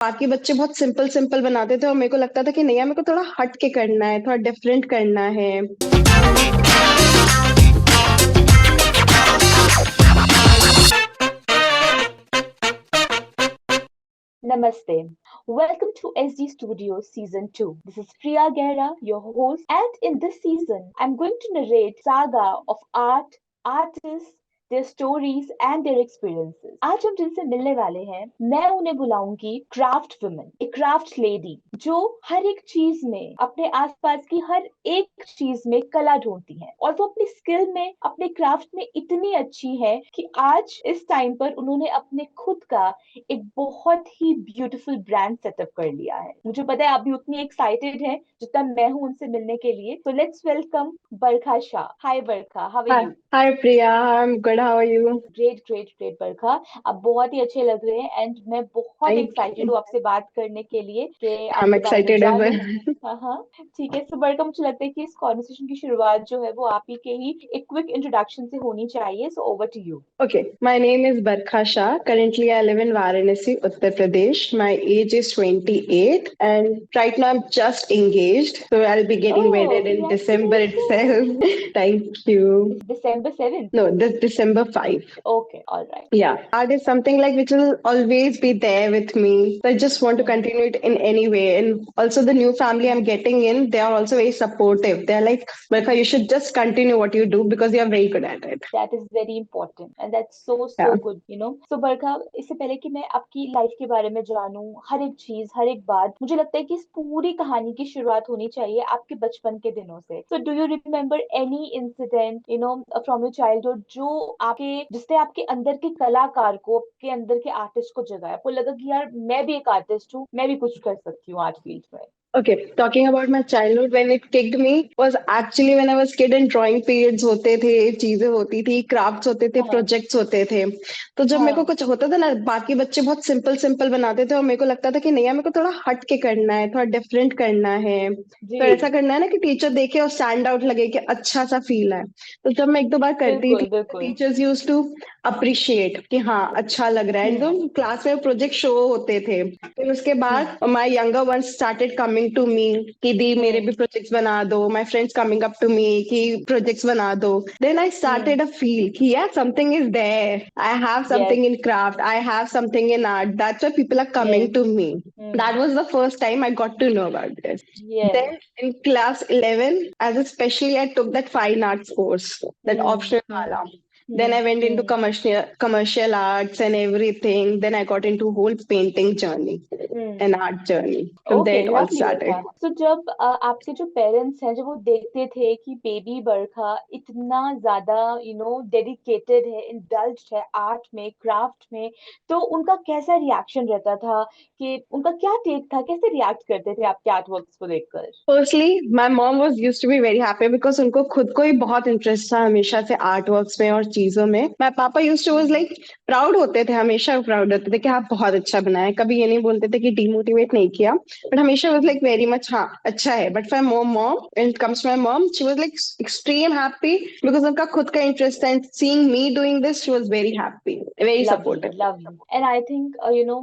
बाकी बच्चे बहुत सिंपल सिंपल बनाते थे और मेरे को लगता था कि नहीं यार, मेरे को थोड़ा हट के करना है, थोड़ा डिफरेंट करना है। Namaste. Welcome to SD Studios Season 2. This is Priya Gehra, your host, and in this season, I'm going to narrate saga of art, artists, their stories and their experiences. आज हम जिनसे मिलने वाले हैं, मैं उन्हें बुलाऊंगी क्राफ्ट वुमेन, एक craft lady जो हर एक चीज में, अपने आसपास की हर एक चीज में कला ढूंढती है और वो अपनी स्किल में, अपने क्राफ्ट में इतनी अच्छी है कि आज इस टाइम पर उन्होंने अपने खुद का एक बहुत ही ब्यूटीफुल ब्रांड सेटअप कर लिया है। मुझे पता है आप भी उतनी एक्साइटेड हैं जितना मैं हूं उनसे मिलने के लिए। तो let's welcome Barkha Shah. Hi Barkha, how are hi. You? Hi Priya, I am good, how are you? Great great great Barkha, आप बहुत ही अच्छे लग रहे हैं एंड मैं बहुत थैंक एक्साइटेड यू। हूँ आपसे बात करने के लिए कि आई एम आपके बारे में एक्साइटेड एज जानूं। वेल। हाँ हाँ, ठीक है। तो बरखा, मुझे लगता है कि इस कॉन्वर्सेशन की शुरुआत जो है वो आप ही के ही एक क्विक इंट्रोडक्शन से होनी चाहिए। So over to you. Okay, my name is Barkha Shah. Currently, I live in Varanasi, Uttar Pradesh. My age is 28, and right now I'm just engaged. So I'll be getting oh, married in December congratulation. itself. Thank you. December 7th? No, this December 5. Okay, all right. Yeah, art is something like which will always be there with me. So I just want to Hmm. continue it in any way. And also the new family I'm getting in, they are also very supportive. They're like, Barkha, you should just continue what you do because you're very good at it. That is very important and that's so Yeah. good, you know. So बरखा, इससे पहले कि मैं आपकी life के बारे में जानूं, हर एक चीज, हर एक बात, मुझे लगता है कि इस पूरी कहानी की शुरुआत होनी चाहिए आपके बचपन के दिनों से। So do you remember any incident, you know, from your childhood जो आपके, जिसने आपके अंदर के कलाकार को, आपके अंदर के आर्टिस्ट को जगाया, आपको लगा कि यार मैं भी एक आर्टिस्ट हूँ, मैं भी कुछ कर सकती हूँ आर्ट फील्ड में? Okay, talking about my childhood, when it kicked me was actually when I was kid and drawing periods होते थे, चीजें होती थी, crafts होते थे, हाँ projects होते थे। तो जब मेरे को हाँ कुछ होता था ना, बाकी बच्चे बहुत सिंपल सिंपल बनाते थे और मेरे को लगता था कि नहीं यार, मेरे को थोड़ा हट के करना है, थोड़ा डिफरेंट करना है। जी, तो ऐसा करना है ना कि टीचर देखे और स्टैंड आउट लगे कि अच्छा सा फील है। तो जब मैं एक दो बार करती थी, बिल्कुल बिल्कुल। टीचर्स यूज टू अप्रिशिएट कि हाँ अच्छा लग रहा है। हम्म एकदम क्लास में प्रोजेक्ट शो होते थे। फिर उसके हम्म बाद my younger ones started coming to me कि दी मेरे हम्म भी प्रोजेक्ट्स बना दो। My friends coming up to me कि प्रोजेक्ट्स बना दो। Then I hmm. Started a feel कि यार something is there, I have yes something in craft, I have something in art, that's why people are yes. Coming to me. Hmm. That was the first time I got to know about this. Yes. Then in class 11, as especially I took that fine arts course, that hmm optional hmm wala. Then I went into hmm commercial arts and everything. Then I got into whole painting journey hmm. and art journey. From okay, there it all lovely started. बरखा। तो जब आपके जो parents हैं, जब वो देखते थे कि बेबी बरखा इतना ज्यादा, यू नो, डेडिकेटेड है, इंडल्ज है आर्ट में, क्राफ्ट में, तो उनका कैसा रिएक्शन रहता था? कि उनका क्या टेक था, कैसे रिएक्ट करते थे आपके आर्ट वर्क्स को देखकर? Firstly, my mom was used to be very happy because उनको खुद को ही बहुत इंटरेस्ट था हमेशा से आर्ट वर्क्स में और चीजों में. My पापा used to was hmm like proud होते थे, हमेशा प्राउड होते थे कि आप बहुत अच्छा बनाए. कभी ये नहीं बोलते थे कि डिमोटिवेट नहीं किया, बट हमेशा was like very much हाँ अच्छा है. But for mom, when it comes to my mom, she was like extreme happy because उनका खुद का इंटरेस्ट था. And seeing me doing this, she was very happy, very lovely supportive. Lovely. And I think, you know,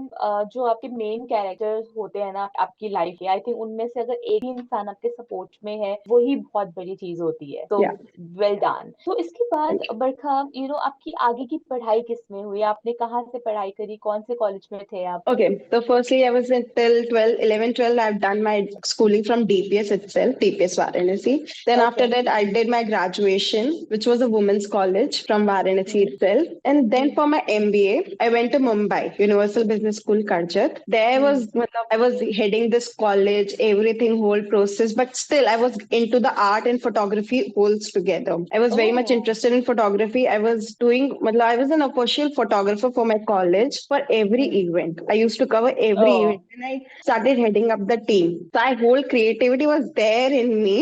जो आपके main characters होते हैं ना आपकी लाइफ के, आई थिंक उनमें से अगर एक ही इंसान आपके सपोर्ट में है, वही बहुत बड़ी चीज होती है। तो Yeah. Well done. तो इसके बाद Thank you. Barkha, you know, आपकी आगे की पढ़ाई किस में हुई? आपने कहाँ से पढ़ाई करी, कौन से कॉलेज में थे आप? Okay, so firstly, I was until 12, 11, 12. I've done my schooling from DPS itself, DPS Varanasi. Then after okay. that, I did my graduation, which was a women's college from Varanasi hmm itself. And then hmm for my MBA, I went to Mumbai, Universal Business School, Karjat. There was, hmm. matlab, I was heading this college, everything, whole process, but still I was into the art and photography holds together. I was very much oh. interested in photography. I was doing, matlab, I was an official photographer for my college for every hmm. event. I used to cover every oh. event and I started heading up the team. So my whole creativity was there in me.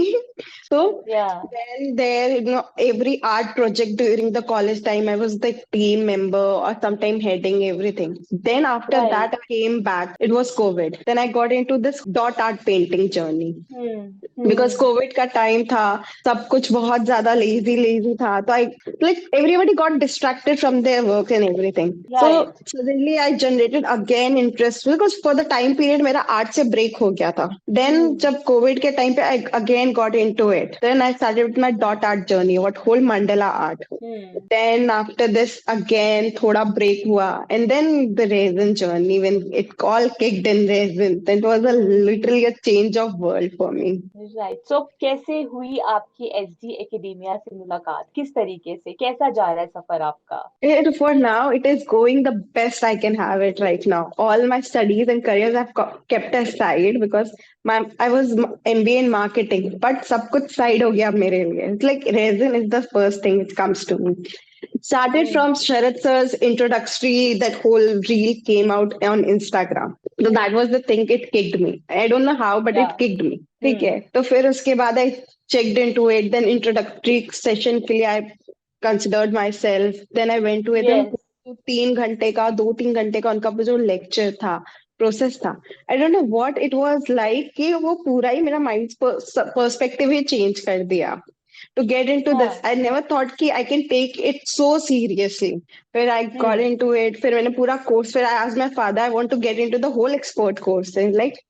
So या। then there, every art project during the college time, I was the team member or sometime heading everything. Then after that, right. I came back. It was COVID. Then I got into this dot art painting journey. Because hmm. Covid का time था, सब कुछ बहुत ज्यादा lazy lazy था. तो I like everybody got distracted from their work and everything. So right. suddenly I generated again interest because for the time time period मेरा art से ब्रेक हो गया था. देन जब कोविड के टाइम पे I again got into it. Then I started with my dot art journey, what whole Mandla art. Then after this again थोड़ा break हुआ, and then the resin journey when it all kicked in resin, that was a literally a change of world for me. Right. So कैसे हुई आपकी SD academia से मुलाकात, किस तरीके से, कैसा जा रहा है सफर आपका? For now, it is going the best I can have it right now. All my studies and careers I've kept aside because I was MBA in marketing, but सब कुछ side हो गया अब मेरे लिए. It's like resin is the first thing which comes to me. It started from Sharad sir's introductory, that whole reel came out on Instagram. So that was the thing, it kicked me. I don't know how, but it Yeah. kicked me. ठीक है, तो फिर उसके बाद I checked into it. Then introductory session के लिए I considered myself. Then I went to it. Then Yes. 3 घंटे का 2-3 घंटे का उनका जो लेक्चर था, प्रोसेस था, I don't know what it was like, कि वो पूरा ही मेरा माइंड पर्सपेक्टिव ही चेंज कर दिया. To get into this, हाँ. I never thought कि I can take it so seriously. फिर I got into it. फिर मैंने पूरा कोर्स, फिर I asked my father, I want to get into the whole expert course. And like,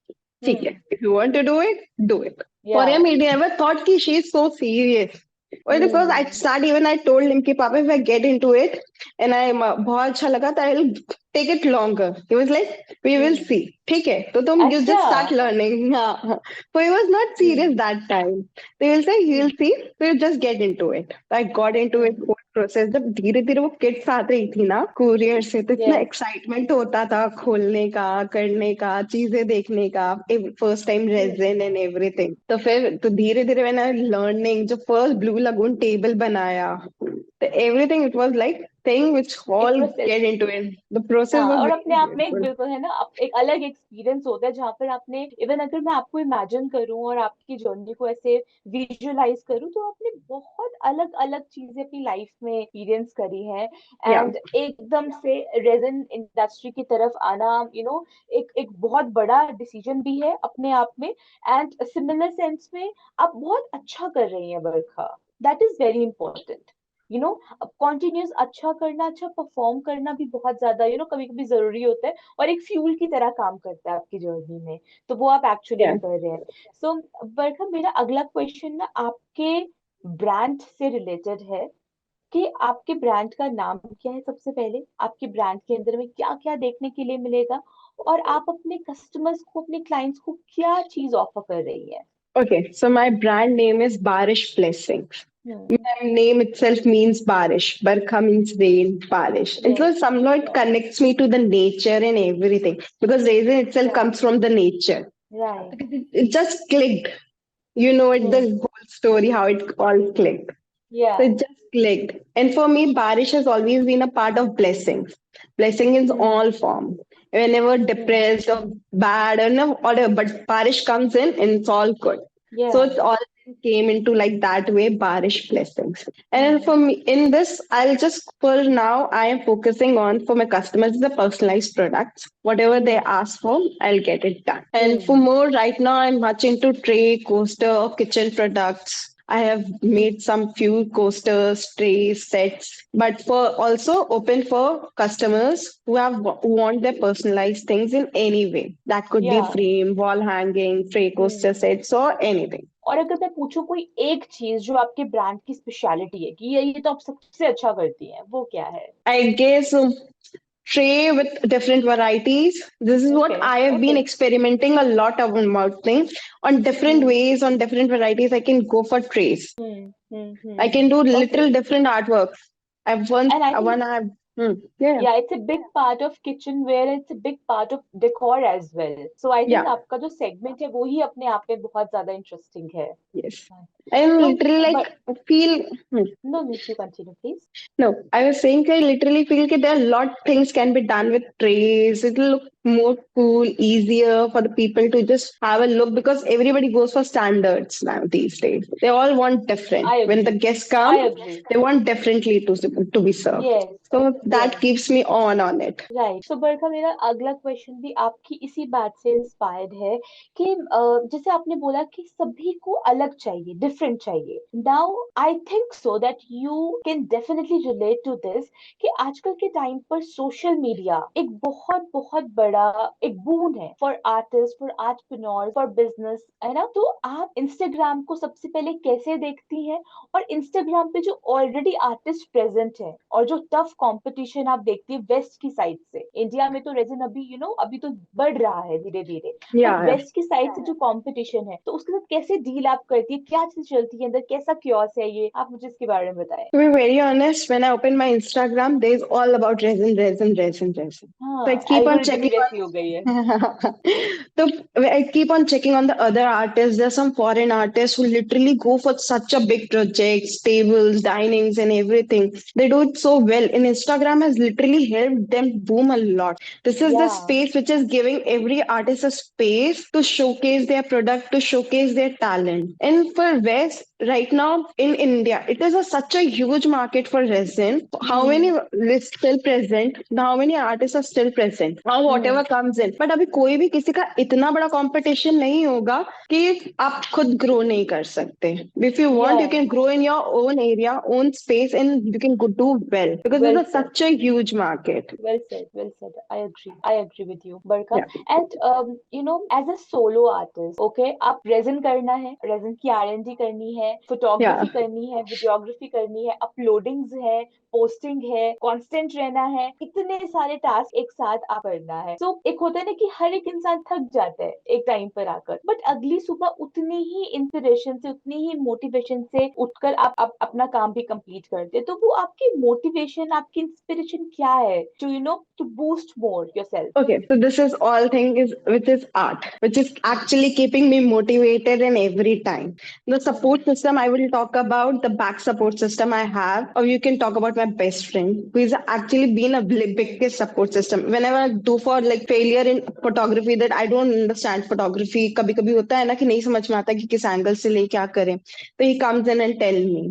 ठीक है, if you want to do it, do it. For Yeah. him, he never thought कि she is so serious. Well, because I start, even I told him कि पापा, if I get into it and I बहुत अच्छा लगा, तो I will take it longer. He was like, we will see. ठीक है, तो तुम you just start अच्छा. learning. हाँ. So he was not serious that time. They will say he'll see, so you just get into it. I got into it, whole process. जब धीरे धीरे वो किट्स आ रही थी ना कुरियर से, तो इतना Yes. एक्साइटमेंट होता था खोलने का, करने का, चीजें देखने का, first time resin and everything. तो फिर तो धीरे धीरे मैंने लर्निंग, जो फर्स्ट ब्लू लगून टेबल बनाया, तो everything it was like thing which एक all process. Get into it. The process हाँ, वाज और अपने वेरी आप में एक ब्यूटीफुल. बिल्कुल है ना, एक अलग एक्सपीरियंस होता है जहाँ पर आपने, इवन अगर मैं आपको इमेजिन करूँ और आपकी जर्नी को ऐसे विजुअलाइज करूँ, तो आपने बहुत अलग अलग चीजें अपनी लाइफ में एक्सपीरियंस करी हैं. या एंड एकदम से रेजन इंडस्ट्री की तरफ आना, एक एक बहुत बड़ा डिसीजन भी है अपने आप में. एंड सिमिलर सेंस में आप बहुत अच्छा कर रही हैं Barkha. That is very important. अब कॉन्टिन्यूस अच्छा करना, अच्छा परफॉर्म करना भी बहुत ज्यादा कभी कभी जरूरी होता है, और एक फ्यूल की तरह काम करता है आपकी जर्नी में. तो वो आप एक्चुअली या में कर रहे हैं. सो बरखा, मेरा अगला क्वेश्चन ना आपके ब्रांड से रिलेटेड है, कि आपके ब्रांड का नाम क्या है. सबसे पहले आपके ब्रांड के अंदर में क्या क्या देखने के लिए मिलेगा, और आप अपने कस्टमर्स को, अपने क्लाइंट्स को क्या चीज ऑफर कर रही है? okay, so my brand name is Barish Blessings. Hmm. My name itself means Barish. Barkha means rain, Barish. And so yes. somehow it connects me to the nature and everything. Because raisin itself comes from the nature. Right. It just clicked. You know it, the whole story, how it all clicked. या. So it just clicked. And for me, Barish has always been a part of blessings. Blessing is all form. Whenever depressed or bad or no order, but Barish comes in and it's all good. So Yeah. it's all came into like that way, Barish blessings. And for me, in this, I'll just for now, I am focusing on for my customers the personalized products. Whatever they ask for, I'll get it done. And for more, right now, I'm much into tray, coaster, or kitchen products. I have made some few coasters, trays, sets, but for also open for customers who want their personalized things in any way. That could be या. frame, wall hanging, tray coaster sets, or anything. और अगर मैं पूछूं कोई एक चीज जो आपके ब्रांड की स्पेशलिटी है, कि ये तो आप सबसे अच्छा करती हैं, वो क्या है? I guess tray with different varieties. This is what okay. I have been okay. experimenting a lot about things on different ways, on different varieties. I can go for trays. I can do okay. little different artworks. I've and I think, one I've yeah, yeah, it's a big part of kitchenware, it's a big part of decor as well. So I think yeah, आपका जो segment है वो ही अपने आप में बहुत ज्यादा interesting है. yes. I'm तो literally like but feel no, no, you continue please. no. I was saying I literally feel that there are a lot things can be done with trays. It'll look more cool, easier for the people to just have a look because everybody goes for standards now these days. They all want different. I When the agree. guests come, I agree. they want differently to be served. Yes. So that Yes. keeps me on it. Right. So Barkha, मेरा अगला question भी आपकी इसी बात से inspired है, कि जैसे आपने बोला कि सभी को अलग चाहिए, डिफरेंट चाहिए. Now I think so that you can definitely relate to this, कि आजकल के टाइम पर सोशल मीडिया एक बहुत बहुत बड़ा बड़ा एक बून है for artist, for artpreneurs, for business, है ना? तो आप इंस्टाग्राम को सबसे पहले कैसे देखती हैं, और इंस्टाग्राम पे जो ऑलरेडी आर्टिस्ट प्रेजेंट है और जो टफ कंपटीशन आप देखती है वेस्ट की साइड से, इंडिया में तो रेजन अभी अभी तो बढ़ रहा है धीरे धीरे, बट Yeah. वेस्ट की साइड से जो कंपटीशन है, तो उसके साथ कैसे डील आप करती है, क्या चीज चलती है अंदर, कैसा क्योस है ये, आप मुझे इसके बारे में बताएं। To be very honest, when I open my Instagram, there's all about resin, resin, resin, resin. So I हाँ, keep on algorithm he checking वैसी हो गई है। on. So I keep on checking on the other artists. There's some foreign artists who literally go for such a big projects, tables, dinings, and everything. They do it so well. And Instagram has literally helped them boom a lot. This is the Yeah. space which is giving every artist a space to showcase their product, to showcase their talent. And for West, right now in India, it is such a huge market for resin. How many hmm. is still present? How many artists are still present? Or whatever hmm. comes in. But अभी कोई भी किसी का इतना बड़ा competition नहीं होगा कि आप खुद grow नहीं कर सकते. If you want, you Yeah. can grow in your own area, own space, and you can do well because Well it's said. such a huge market. Well said, well said. I agree. I agree with you, Barka. Yeah, And as a solo artist, okay, आप raisin करना है, raisin की R&D करनी है, yeah. Photography करनी है, videography करनी है, अपलोडिंग्स है, पोस्टिंग है, कांस्टेंट रहना है, इतने सारे टास्क एक साथ आप करना है। तो एक होता है ना कि हर एक इंसान थक जाता है एक टाइम पर आकर, बट अगली सुबह उतनी ही इंस्पिरेशन से, उतनी ही मोटिवेशन से उठकर आप अपना काम भी कंप्लीट करते हैं। तो वो आपकी मोटिवेशन, आपकी इंस्पिरेशन क्या है to boost more yourself? Okay, so this is all thing is which is art, which is actually keeping me motivated in every time. The support system I will talk about the back support system I have, or you can talk about my best friend who is actually been a biggest support system. Whenever I do for like failure in photography that I don't understand photography, कभी कभी होता है ना कि नहीं समझ में आता कि किस एंगल से ले क्या करें, तो he comes in and tell me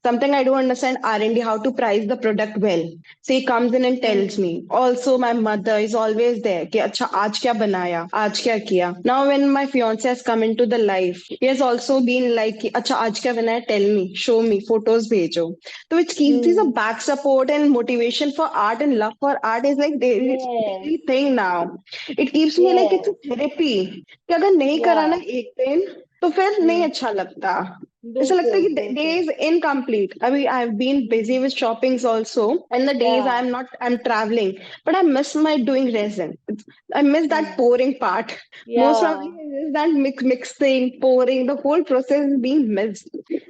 something I don't understand R&D how to price the product well. So he comes in and tells me. Also, my mother is always there. कि अच्छा आज क्या बनाया, आज क्या किया. Now when my fiance has come into the life, he has also been like कि अच्छा आज क्या बनाया, tell me, show me, photos भेजो. So which keeps this a hmm. back support and motivation for art and love for art is like yes. daily thing now. It keeps me like it's a yes. therapy. कि अगर नहीं या। करा ना एक दिन तो फिर नहीं हम्म। अच्छा लगता. ऐसा लगता है बिल्कुल कि डे बिल्कुल। Is incomplete. अभी I have been busy with shoppings also and the yeah. Days I am travelling but I miss my doing resin. I miss that hmm. pouring part. या। Most probably I miss that mixing, pouring, the whole process is being missed.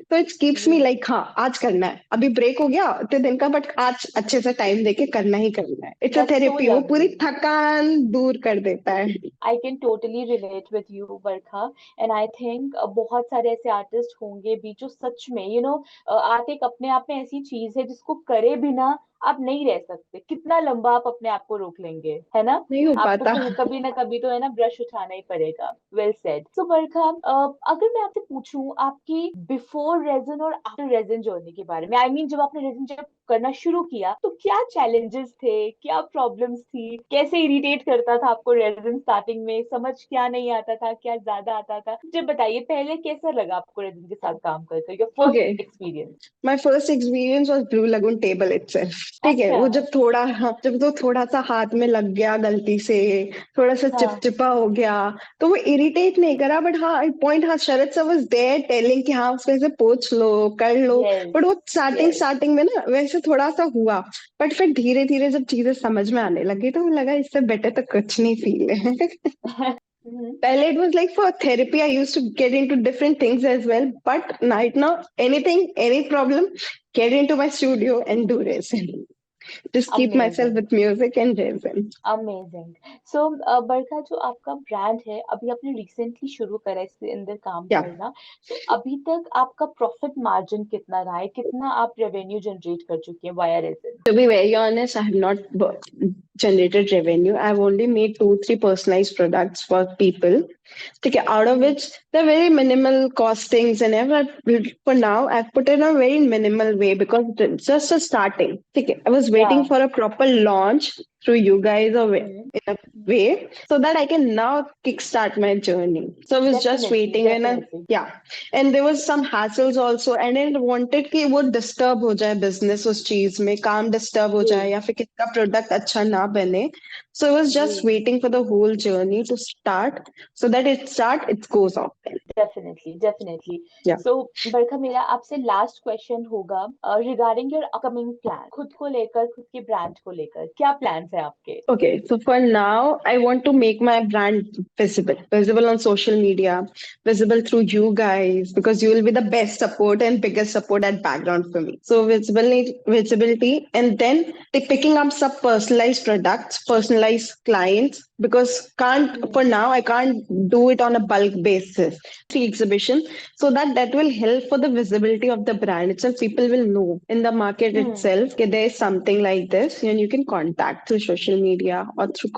So it keeps me like हाँ आज करना है. अभी break हो गया इतने दिन का बट आज अच्छे से टाइम देके करना ही करना है. It's a that's so therapy. वो पूरी लवली। थकान दूर कर देता है. I can totally relate with you Barkha, and I think बहुत सारे ऐसे आर्टिस्ट होंगे भी जो सच में आर्ट एक अपने आप में ऐसी चीज है जिसको करे बिना आप नहीं रह सकते। कितना लंबा आप अपने आप को रोक लेंगे, है ना? नहीं हो आपको पाता. कभी ना कभी तो है ना ब्रश उठाना ही पड़ेगा। Well said. सो बरखा, अगर मैं आपसे पूछूं आपकी बिफोर रेजन और आफ्टर रेजन जर्नी के बारे में, आई मीन जब आपने रेजन जब करना शुरू किया तो क्या चैलेंजेस थे, क्या प्रॉब्लम्स थी, कैसे इरिटेट करता था आपको रेजन स्टार्टिंग में, समझ क्या नहीं आता था, क्या ज्यादा आता था, मुझे बताइए पहले कैसा लगा आपको रेजन के साथ काम करके, your first Okay. Experience? My first experience was blue lagoon table itself. ठीक है अच्छा। वो जब थोड़ा हाँ, जब तो थोड़ा सा हाथ में लग गया गलती से, थोड़ा सा हाँ। चिपचिपा हो गया तो वो इरिटेट नहीं करा बट हाँ पॉइंट हाँ शरद सर वाज देयर टेलिंग कि हाँ उसमें से पोंछ लो कर लो. यस। बट वो स्टार्टिंग यस। स्टार्टिंग में ना वैसे थोड़ा सा हुआ बट फिर धीरे धीरे जब चीजें समझ में आने लगी तो लगा इससे बेटर तो कुछ नहीं फील है. Pehले it was like for therapy. I used to get into different things as well. But right now, anything, any problem, get into my studio and do resin. Just keep myself amazing. with music and resin. Amazing. So Barkha, जो आपका brand है, अभी आपने recently शुरू करा है इसके अंदर काम Yeah. करना, तो अभी तक आपका प्रॉफिट मार्जिन कितना रहा है, कितना आप रेवेन्यू जनरेट कर चुके हैं via reason? To be very honest, I have not generated revenue. I've only made 2, 3 personalized products for people. Okay, out of which they're very minimal costings and everything. For now, I've put it in a very minimal way because it's just a starting. Okay, I was या। waiting for a proper launch. through you guys or Hmm. in a way, so that I can now kickstart my journey. So I was just Definitely, waiting and definitely. yeah, and there was some hassles also, and I wanted कि वो disturb हो जाए business उस चीज में, काम disturb हो जी, जाए या फिर किसका product अच्छा ना बने. So I was just जी. waiting for the whole journey to start, so that it goes off. Definitely definitely Yeah. सो बरखा मेरा आपसे लास्ट क्वेश्चन होगा रिगार्डिंग योर अपकमिंग प्लान खुद को लेकर खुद के ब्रांड को लेकर क्या प्लान्स है आपके Okay, so for now, I want to make my brand visible on social media, visible through you guys, because you will be the best support and biggest support at background for me. So visibility, and then picking up some personalized products, personalized clients, because can't hmm for now I can't do it on a bulk basis. The exhibition, so that will help for the visibility of the brand itself. People will know in the market hmm itself that there is something like this, and you can contact through social media or through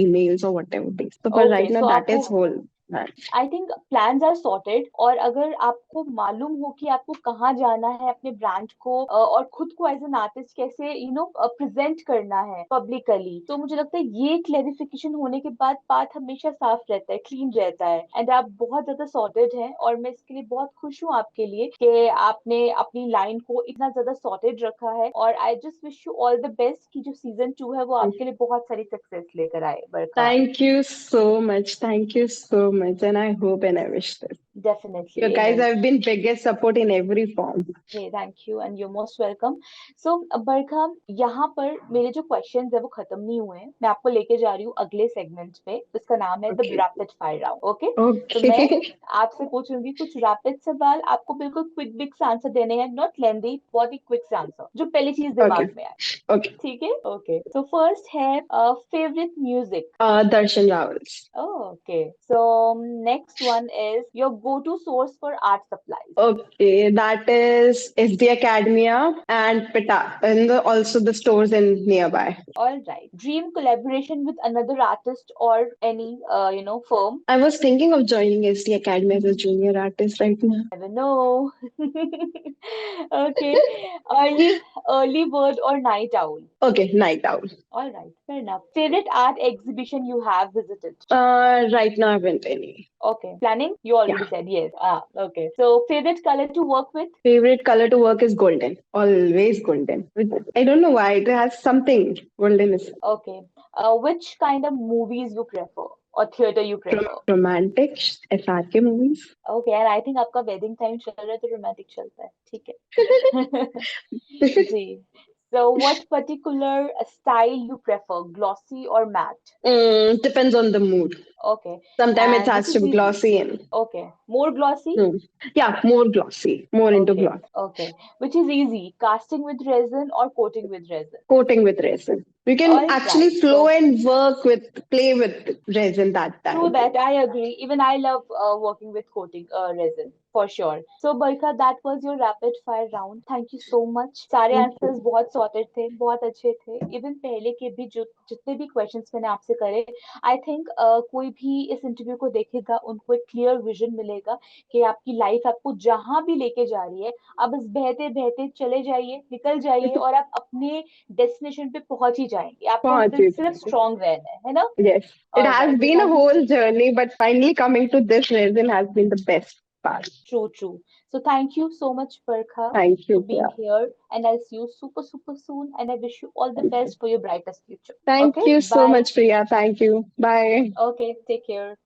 emails or whatever it is. So for right okay now, so that आपको is whole. Plan. I think plans are sorted और अगर आपको मालूम हो कि आपको कहाँ जाना है अपने ब्रांड को और खुद को एज एन आर्टिस्ट कैसे प्रेजेंट करना है पब्लिकली तो मुझे लगता है ये क्लेरिफिकेशन होने के बाद बात हमेशा साफ रहता है क्लीन रहता है एंड आप बहुत ज्यादा सॉर्टेड हैं और मैं इसके लिए बहुत खुश हूँ आपके लिए कि आपने अपनी लाइन को इतना ज्यादा सॉर्टेड रखा है और I just wish you all the best कि जो सीजन 2 है वो आपके लिए बहुत सारी सक्सेस लेकर आए बरखा Thank you so much. Thank you so much. And I hope and I wish this. You definitely guys amen have been biggest support in every form. Thank you and you most welcome so Barkha यहाँ पर मेरे जो questions है वो खत्म नहीं हुए हैं मैं आपको लेके जा रही हूँ अगले सेगमेंट पे इसका नाम है the Okay. Rapid fire round okay तो मैं Okay. आपसे पूछूंगी कुछ रैपिड सवाल आपको बिल्कुल क्विक क्विक आंसर देने हैं नॉट लेंदी बहुत ही क्विक आंसर जो पहली चीज दिमाग Okay. में आए Okay. ठीक है ओके सो फर्स्ट है favourite music Darshan Rawals. Okay so next one is your go to source for art supplies Okay, that is SD Academia and Pita, and also the stores in nearby. All right. Dream collaboration with another artist or any firm. I was thinking of joining SD Academy as a junior artist right now. Never know. Okay. Early early bird or night owl. Okay, night owl. All right. Fair enough. Favorite art exhibition you have visited. Right now I haven't any. Okay. Planning? You Yeah. already said yes. Ah, okay. So favorite color to work with? Favorite color to work is golden. Always golden. I don't know why it has something golden is Okay. Which kind of movies you prefer or theater you prefer? romantic SRK movies. Okay यार I think आपका wedding time चल रहा है तो romantic चलता है ठीक है जी so what particular style you prefer glossy or matte Depends on the mood. okay Sometimes it and has which to is be easy glossy and okay more glossy yeah, more glossy, more into okay gloss. okay which is easy casting with resin or coating with resin Coating with resin. You can all right actually so flow and play with resin that true time. that. I agree. Even I love working with coating resin for sure. So Barkha, that was your rapid fire round. Thank you so much. सारे Thank answers you. बहुत sorted थे, बहुत अच्छे थे. Even पहले के भी जो जितने भी क्वेश्चंस मैंने आपसे करे, आई थिंक कोई भी इस इंटरव्यू को देखेगा, उनको एक क्लियर विजन मिलेगा कि आपकी लाइफ आपको जहां भी लेके जा रही है, आप बस बहते बहते चले जाइए, निकल जाइए और आप अपने डेस्टिनेशन पे पहुंच ही जाएंगे. आपको बहुत बस सिर्फ ही- स्ट्रांग रहना है ना? Yes, it All has right. So been a thank you whole so journey, but finally coming to this resin has been the best part. true, true. So thank you so much, Barkha, Thank for you. being Yeah. here. And I'll see you super, super soon. And I wish you all the best for your brightest future. Thank Okay, you so bye. much, Priya. Thank you. Bye. Okay, take care.